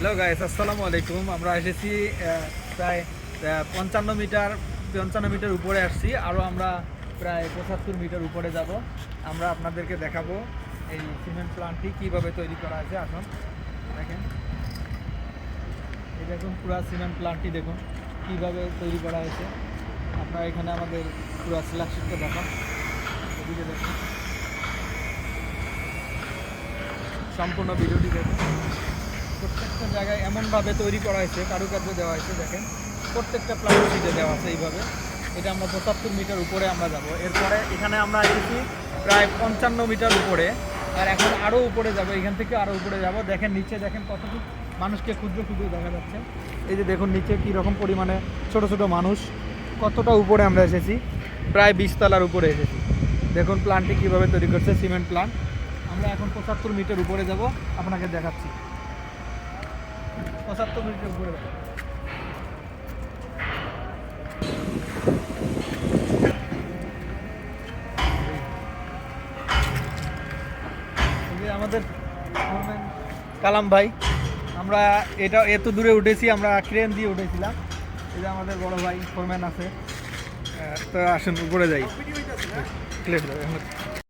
Hello guys, আসসালামু আলাইকুম। আমরা এসেছি প্রায় 55 মিটার উপরে আসছি। আরও আমরা প্রায় 75 মিটার উপরে যাব। আমরা আপনাদেরকে দেখাবো এই সিমেন্ট প্ল্যান্টটি কীভাবে তৈরি করা আছে। আসুন দেখেন, এই দেখুন পুরো সিমেন্ট প্ল্যান্টটি দেখুন কীভাবে তৈরি করা হয়েছে। আপনারা এখানে আমাদের পুরো সিলেকশনটা দেখান, এদিকে দেখুন, সম্পূর্ণ ভিডিওটি দেখুন। প্রত্যেকটা জায়গায় এমনভাবে তৈরি করা হয়েছে, কারুকার্য দেওয়া হয়েছে। দেখেন প্রত্যেকটা প্লাস্টিকে দেওয়া আছে এইভাবে। এটা আমরা 75 মিটার উপরে আমরা যাব। এরপরে এখানে আমরা এসেছি প্রায় 55 মিটার উপরে, আর এখন আরও উপরে যাব। এখান থেকে আরও উপরে যাব। দেখেন নিচে, দেখেন কতটুকু মানুষকে ক্ষুদ্র ক্ষুদ্র দেখা যাচ্ছে। এই যে দেখুন নিচে কী রকম পরিমাণে ছোট ছোট মানুষ। কতটা উপরে আমরা এসেছি, প্রায় 20 তলার উপরে এসেছি। দেখুন প্ল্যান্টটি কীভাবে তৈরি করছে, সিমেন্ট প্ল্যান্ট। আমরা এখন 75 মিটার উপরে যাব, আপনাকে দেখাচ্ছি। 75 মিটার উপরে আমাদের কালাম ভাই, আমরা এটা এত দূরে উঠেছি, আমরা ক্রেন দিয়ে উঠেছিলাম। এই যে আমাদের বড় ভাই ফোরম্যান আছে। তো আসুন উপরে যাই।